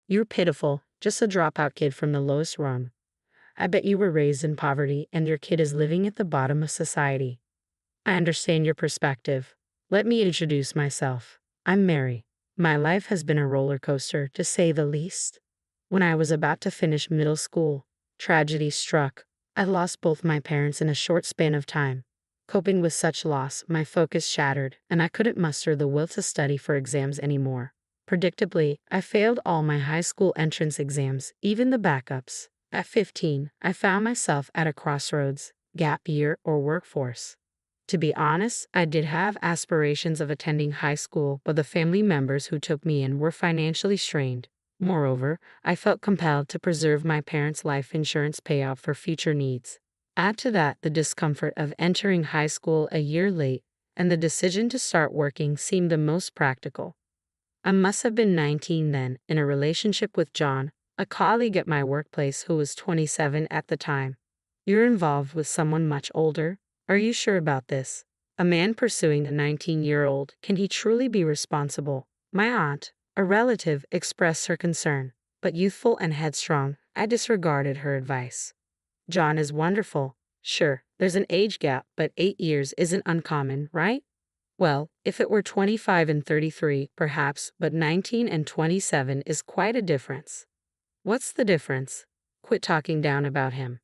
You're pitiful, just a dropout kid from the lowest rung. I bet you were raised in poverty and your kid is living at the bottom of society. I understand your perspective. Let me introduce myself. I'm Mary. My life has been a roller coaster, to say the least. When I was about to finish middle school, tragedy struck. I lost both my parents in a short span of time. Coping with such loss, my focus shattered, and I couldn't muster the will to study for exams anymore. Predictably, I failed all my high school entrance exams, even the backups. At 15, I found myself at a crossroads, gap year or workforce. To be honest, I did have aspirations of attending high school, but the family members who took me in were financially strained. Moreover, I felt compelled to preserve my parents' life insurance payout for future needs. Add to that the discomfort of entering high school a year late, and the decision to start working seemed the most practical. I must have been 19 then, in a relationship with John, a colleague at my workplace who was 27 at the time. You're involved with someone much older? Are you sure about this? A man pursuing a 19-year-old, can he truly be responsible? My aunt, a relative, expressed her concern, but youthful and headstrong, I disregarded her advice. John is wonderful. Sure, there's an age gap, but 8 years isn't uncommon, right? Well, if it were 25 and 33, perhaps, but 19 and 27 is quite a difference. What's the difference? Quit talking down about him.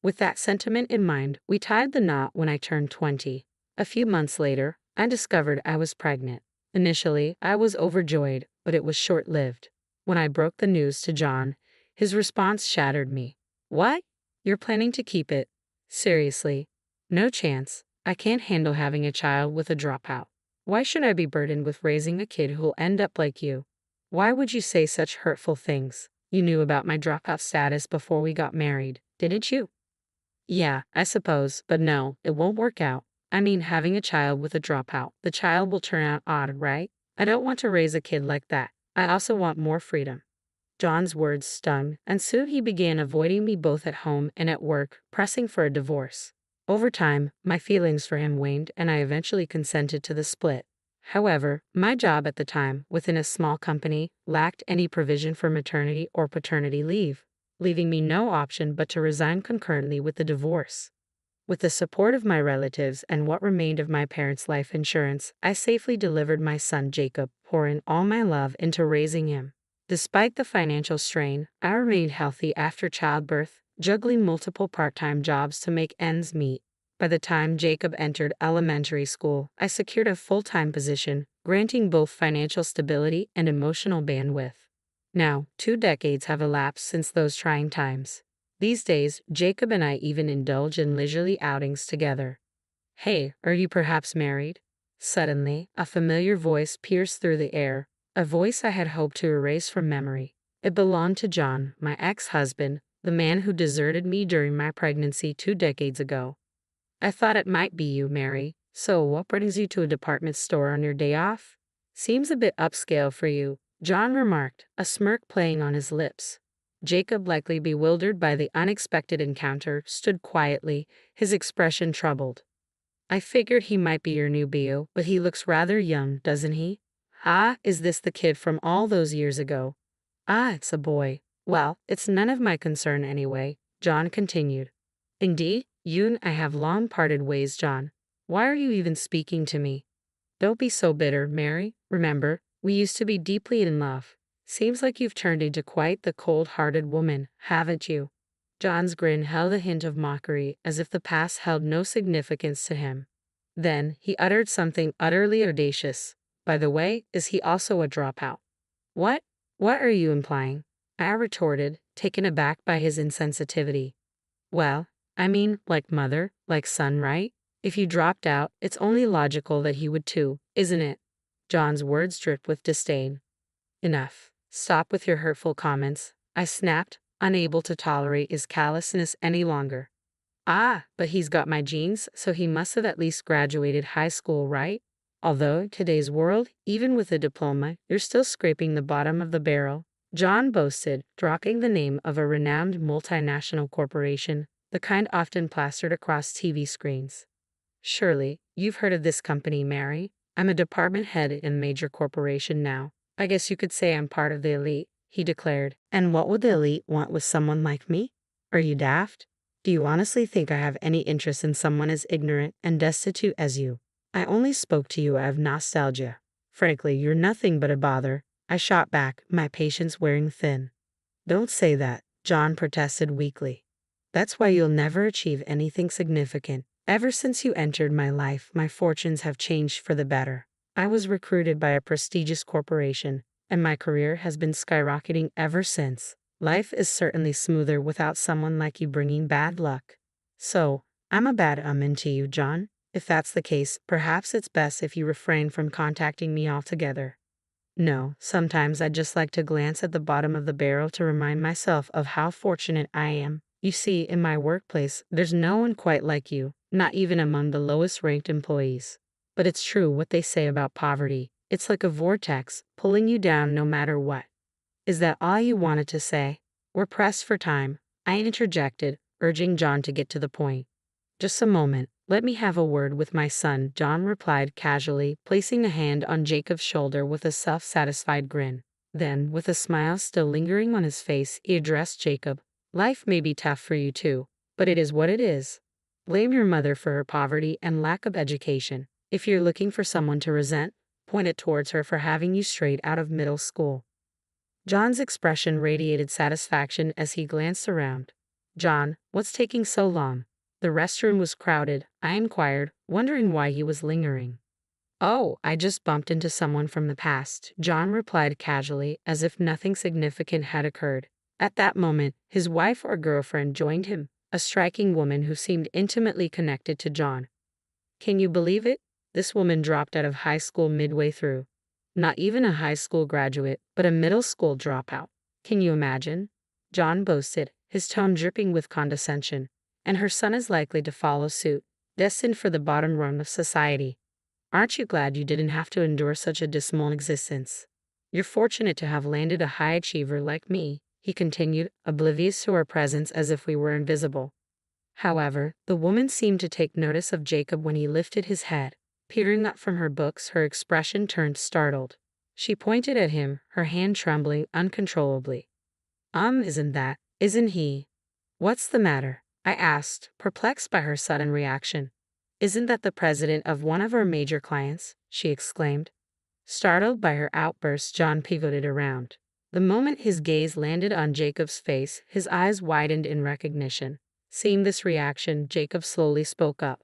With that sentiment in mind, we tied the knot when I turned 20. A few months later, I discovered I was pregnant. Initially, I was overjoyed, but it was short-lived. When I broke the news to John, his response shattered me. What? You're planning to keep it? Seriously? No chance. I can't handle having a child with a dropout. Why should I be burdened with raising a kid who'll end up like you? Why would you say such hurtful things? You knew about my dropout status before we got married, didn't you? Yeah, I suppose, but no, it won't work out. I mean, having a child with a dropout, the child will turn out odd, right? I don't want to raise a kid like that. I also want more freedom. John's words stung, and soon he began avoiding me both at home and at work, pressing for a divorce. Over time, my feelings for him waned and I eventually consented to the split. However, my job at the time, within a small company, lacked any provision for maternity or paternity leave, leaving me no option but to resign concurrently with the divorce. With the support of my relatives and what remained of my parents' life insurance, I safely delivered my son Jacob, pouring all my love into raising him. Despite the financial strain, I remained healthy after childbirth, juggling multiple part-time jobs to make ends meet. By the time Jacob entered elementary school, I secured a full-time position, granting both financial stability and emotional bandwidth. Now, 2 decades have elapsed since those trying times. These days, Jacob and I even indulge in leisurely outings together. Hey, are you perhaps married? Suddenly, a familiar voice pierced through the air, a voice I had hoped to erase from memory. It belonged to John, my ex-husband, the man who deserted me during my pregnancy 2 decades ago. I thought it might be you, Mary. So, what brings you to a department store on your day off? Seems a bit upscale for you, John remarked, a smirk playing on his lips. Jacob, likely bewildered by the unexpected encounter, stood quietly, his expression troubled. I figured he might be your new beau, but he looks rather young, doesn't he? Ah, is this the kid from all those years ago? Ah, it's a boy. Well, it's none of my concern anyway, John continued. Indeed, you and I have long parted ways, John. Why are you even speaking to me? Don't be so bitter, Mary. Remember, we used to be deeply in love. Seems like you've turned into quite the cold-hearted woman, haven't you? John's grin held a hint of mockery, as if the past held no significance to him. Then, he uttered something utterly audacious. By the way, is he also a dropout? What? What are you implying? I retorted, taken aback by his insensitivity. Well, I mean, like mother, like son, right? If you dropped out, it's only logical that he would too, isn't it? John's words dripped with disdain. Enough. Stop with your hurtful comments, I snapped, unable to tolerate his callousness any longer. Ah, but he's got my genes, so he must have at least graduated high school, right? Although, in today's world, even with a diploma, you're still scraping the bottom of the barrel, John boasted, dropping the name of a renowned multinational corporation, the kind often plastered across TV screens. Surely, you've heard of this company, Mary. I'm a department head in a major corporation now. I guess you could say I'm part of the elite. he declared. And what would the elite want with someone like me? Are you daft? Do you honestly think I have any interest in someone as ignorant and destitute as you? I only spoke to you out of nostalgia. Frankly, you're nothing but a bother, I shot back, my patience wearing thin. Don't say that, John protested weakly. That's why you'll never achieve anything significant. Ever since you entered my life, my fortunes have changed for the better. I was recruited by a prestigious corporation, and my career has been skyrocketing ever since. Life is certainly smoother without someone like you bringing bad luck. So, I'm a bad omen to you, John. If that's the case, perhaps it's best if you refrain from contacting me altogether. No, sometimes I just like to glance at the bottom of the barrel to remind myself of how fortunate I am. You see, in my workplace, there's no one quite like you, not even among the lowest ranked employees. But it's true what they say about poverty. It's like a vortex, pulling you down no matter what. Is that all you wanted to say? We're pressed for time, I interjected, urging John to get to the point. Just a moment, let me have a word with my son, John replied casually, placing a hand on Jacob's shoulder with a self-satisfied grin. Then, with a smile still lingering on his face, he addressed Jacob. Life may be tough for you too, but it is what it is. Blame your mother for her poverty and lack of education. If you're looking for someone to resent, point it towards her for having you straight out of middle school. John's expression radiated satisfaction as he glanced around. John, what's taking so long? The restroom was crowded, I inquired, wondering why he was lingering. Oh, I just bumped into someone from the past, John replied casually, as if nothing significant had occurred. At that moment, his wife or girlfriend joined him, a striking woman who seemed intimately connected to John. Can you believe it? This woman dropped out of high school midway through. Not even a high school graduate, but a middle school dropout. Can you imagine? John boasted, his tone dripping with condescension. And her son is likely to follow suit, destined for the bottom rung of society. Aren't you glad you didn't have to endure such a dismal existence? You're fortunate to have landed a high achiever like me, he continued, oblivious to our presence as if we were invisible. However, the woman seemed to take notice of Jacob when he lifted his head. Peering up from her books, her expression turned startled. She pointed at him, her hand trembling uncontrollably. Isn't he? What's the matter? I asked, perplexed by her sudden reaction. Isn't that the president of one of our major clients? She exclaimed. Startled by her outburst, John pivoted around. The moment his gaze landed on Jacob's face, his eyes widened in recognition. Seeing this reaction, Jacob slowly spoke up.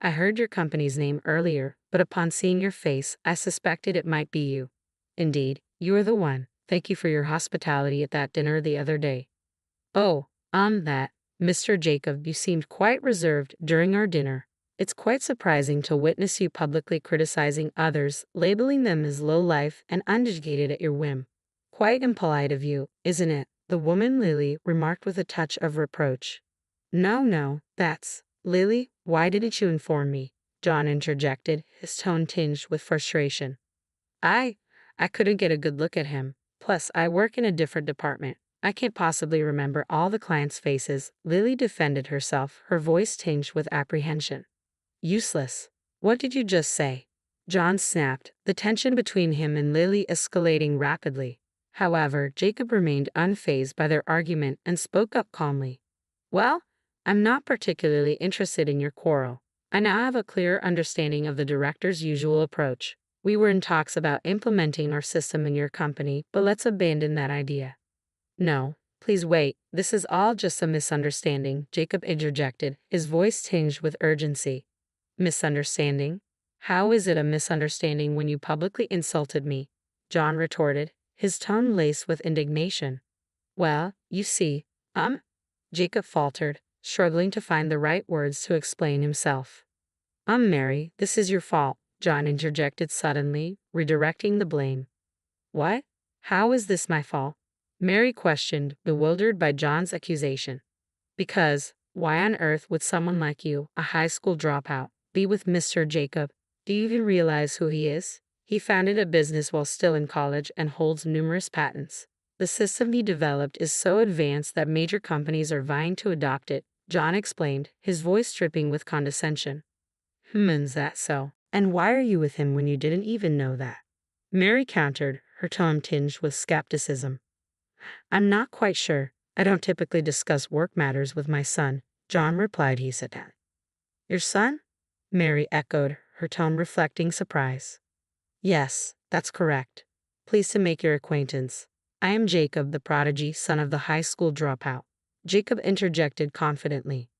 I heard your company's name earlier, but upon seeing your face, I suspected it might be you. Indeed, you are the one. Thank you for your hospitality at that dinner the other day. Oh, that. Mr. Jacob, you seemed quite reserved during our dinner. It's quite surprising to witness you publicly criticizing others, labeling them as low-life and uneducated at your whim. Quite impolite of you, isn't it? The woman Lily remarked with a touch of reproach. No, that's... Lily, why didn't you inform me? John interjected, his tone tinged with frustration. I couldn't get a good look at him. Plus, I work in a different department. I can't possibly remember all the clients' faces, Lily defended herself, her voice tinged with apprehension. Useless. What did you just say? John snapped, the tension between him and Lily escalating rapidly. However, Jacob remained unfazed by their argument and spoke up calmly. Well, I'm not particularly interested in your quarrel. I now have a clearer understanding of the director's usual approach. We were in talks about implementing our system in your company, but let's abandon that idea. No, please wait, this is all just a misunderstanding, Jacob interjected, his voice tinged with urgency. Misunderstanding? How is it a misunderstanding when you publicly insulted me? John retorted, his tone laced with indignation. Well, you see, Jacob faltered, struggling to find the right words to explain himself. Mary, this is your fault, John interjected suddenly, redirecting the blame. What? How is this my fault? Mary questioned, bewildered by John's accusation. Because, why on earth would someone like you, a high school dropout, be with Mr. Jacob? Do you even realize who he is? He founded a business while still in college and holds numerous patents. The system he developed is so advanced that major companies are vying to adopt it, John explained, his voice dripping with condescension. Is that so? And why are you with him when you didn't even know that? Mary countered, her tone tinged with skepticism. I'm not quite sure. I don't typically discuss work matters with my son, John replied. He said that. Your son? Mary echoed, her tone reflecting surprise. Yes, that's correct. Pleased to make your acquaintance. I am Jacob, the prodigy, son of the high school dropout. Jacob interjected confidently.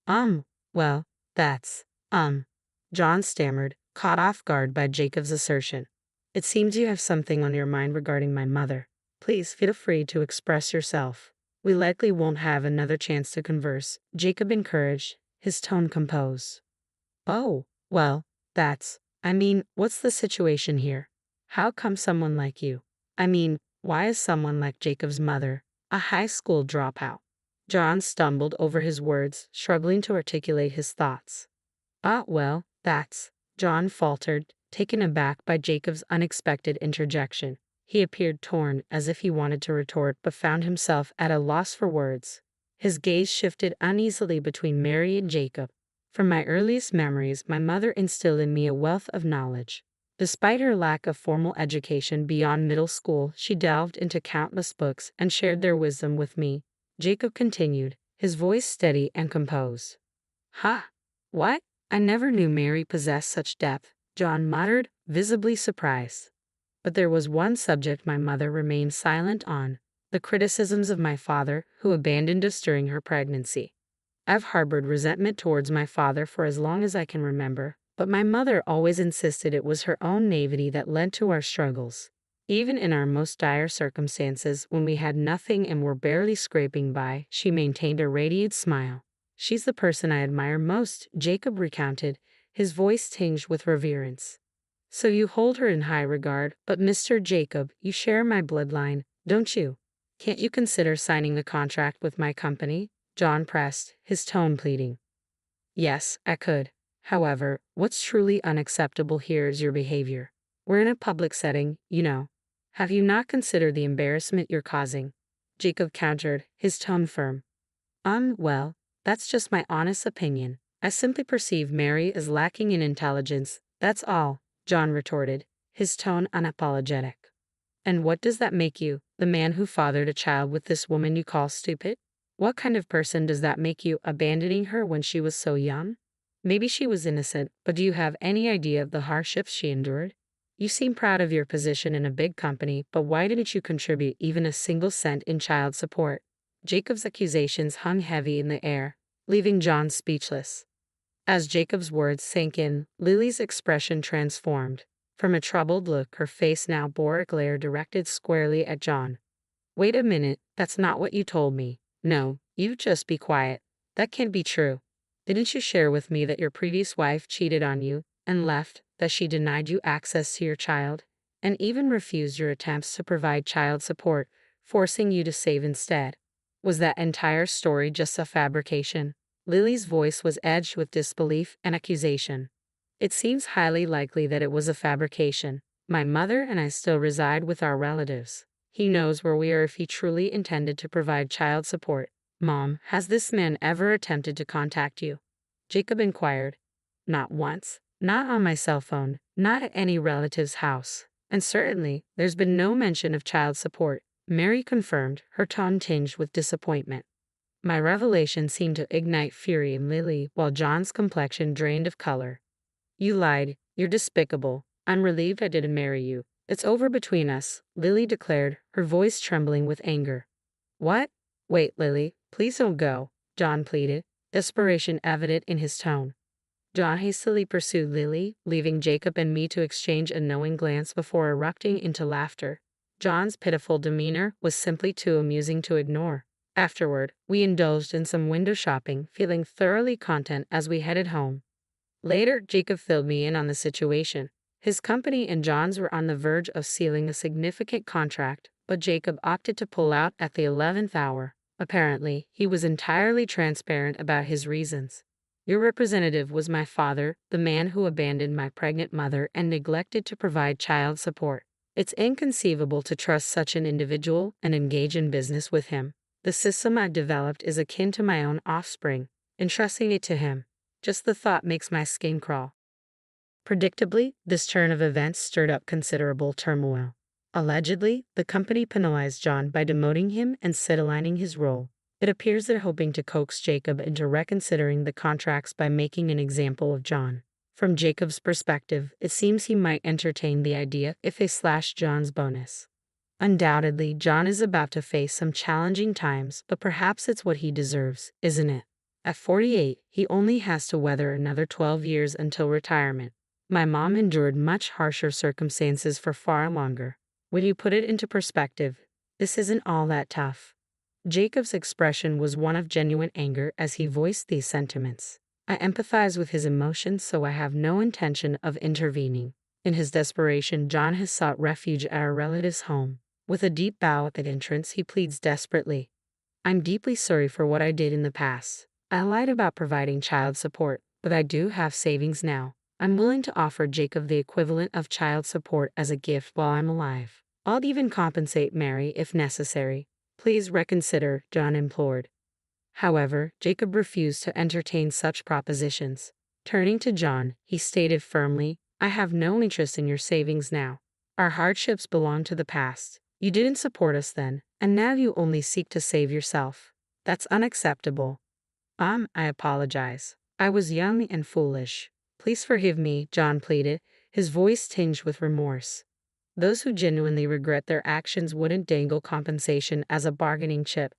Well, that's, John stammered, caught off guard by Jacob's assertion. It seems you have something on your mind regarding my mother. Please feel free to express yourself. We likely won't have another chance to converse, Jacob encouraged, his tone composed. Oh, well, what's the situation here? How come someone like you? Why is someone like Jacob's mother, a high school dropout? John stumbled over his words, struggling to articulate his thoughts. John faltered, taken aback by Jacob's unexpected interjection. He appeared torn, as if he wanted to retort but found himself at a loss for words. His gaze shifted uneasily between Mary and Jacob. From my earliest memories, my mother instilled in me a wealth of knowledge. Despite her lack of formal education beyond middle school, she delved into countless books and shared their wisdom with me, Jacob continued, his voice steady and composed. What? I never knew Mary possessed such depth, John muttered, visibly surprised. But there was one subject my mother remained silent on, the criticisms of my father, who abandoned us during her pregnancy. I've harbored resentment towards my father for as long as I can remember, but my mother always insisted it was her own naivety that led to our struggles. Even in our most dire circumstances, when we had nothing and were barely scraping by, she maintained a radiant smile. She's the person I admire most, Jacob recounted, his voice tinged with reverence. So you hold her in high regard, but Mr. Jacob, you share my bloodline, don't you? Can't you consider signing the contract with my company? John pressed, his tone pleading. Yes, I could. However, what's truly unacceptable here is your behavior. We're in a public setting, you know. Have you not considered the embarrassment you're causing? Jacob countered, his tone firm. Well, that's just my honest opinion. I simply perceive Mary as lacking in intelligence, that's all, John retorted, his tone unapologetic. And what does that make you, the man who fathered a child with this woman you call stupid? What kind of person does that make you, abandoning her when she was so young? Maybe she was innocent, but do you have any idea of the hardships she endured? You seem proud of your position in a big company, but why didn't you contribute even a single cent in child support? Jacob's accusations hung heavy in the air, leaving John speechless. As Jacob's words sank in, Lily's expression transformed. From a troubled look, her face now bore a glare directed squarely at John. Wait a minute, that's not what you told me. No, you just be quiet. That can't be true. Didn't you share with me that your previous wife cheated on you and left, that she denied you access to your child, and even refused your attempts to provide child support, forcing you to save instead? Was that entire story just a fabrication? Lily's voice was edged with disbelief and accusation. It seems highly likely that it was a fabrication. My mother and I still reside with our relatives. He knows where we are if he truly intended to provide child support. Mom, has this man ever attempted to contact you? Jacob inquired. Not once. Not on my cell phone. Not at any relative's house. And certainly, there's been no mention of child support, Mary confirmed, her tone tinged with disappointment. My revelation seemed to ignite fury in Lily, while John's complexion drained of color. You lied. You're despicable. I'm relieved I didn't marry you. It's over between us, Lily declared, her voice trembling with anger. What? Wait, Lily, please don't go, John pleaded, desperation evident in his tone. John hastily pursued Lily, leaving Jacob and me to exchange a knowing glance before erupting into laughter. John's pitiful demeanor was simply too amusing to ignore. Afterward, we indulged in some window shopping, feeling thoroughly content as we headed home. Later, Jacob filled me in on the situation. His company and John's were on the verge of sealing a significant contract, but Jacob opted to pull out at the 11th hour. Apparently, he was entirely transparent about his reasons. Your representative was my father, the man who abandoned my pregnant mother and neglected to provide child support. It's inconceivable to trust such an individual and engage in business with him. The system I've developed is akin to my own offspring. Entrusting it to him, just the thought makes my skin crawl. Predictably, this turn of events stirred up considerable turmoil. Allegedly, the company penalized John by demoting him and sidelining his role. It appears they're hoping to coax Jacob into reconsidering the contracts by making an example of John. From Jacob's perspective, it seems he might entertain the idea if they slash John's bonus. Undoubtedly, John is about to face some challenging times, but perhaps it's what he deserves, isn't it? At 48, he only has to weather another 12 years until retirement. My mom endured much harsher circumstances for far longer. When you put it into perspective, this isn't all that tough. Jacob's expression was one of genuine anger as he voiced these sentiments. I empathize with his emotions, so I have no intention of intervening. In his desperation, John has sought refuge at our relative's home. With a deep bow at the entrance, he pleads desperately. I'm deeply sorry for what I did in the past. I lied about providing child support, but I do have savings now. I'm willing to offer Jacob the equivalent of child support as a gift while I'm alive. I'll even compensate Mary if necessary. Please reconsider, John implored. However, Jacob refused to entertain such propositions. Turning to John, he stated firmly, I have no interest in your savings now. Our hardships belong to the past. You didn't support us then, and now you only seek to save yourself. That's unacceptable. I apologize. I was young and foolish. Please forgive me, John pleaded, his voice tinged with remorse. Those who genuinely regret their actions wouldn't dangle compensation as a bargaining chip.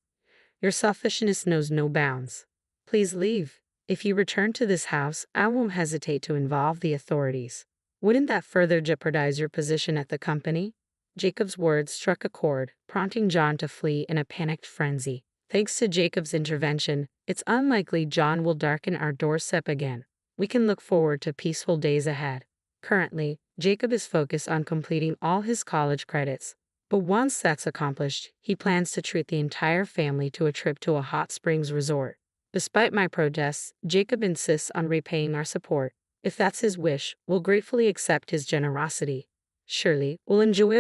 Your selfishness knows no bounds. Please leave. If you return to this house, I won't hesitate to involve the authorities. Wouldn't that further jeopardize your position at the company? Jacob's words struck a chord, prompting John to flee in a panicked frenzy. Thanks to Jacob's intervention, it's unlikely John will darken our doorstep again. We can look forward to peaceful days ahead. Currently, Jacob is focused on completing all his college credits. But once that's accomplished, he plans to treat the entire family to a trip to a hot springs resort. Despite my protests, Jacob insists on repaying our support. If that's his wish, we'll gratefully accept his generosity. Surely, we'll enjoy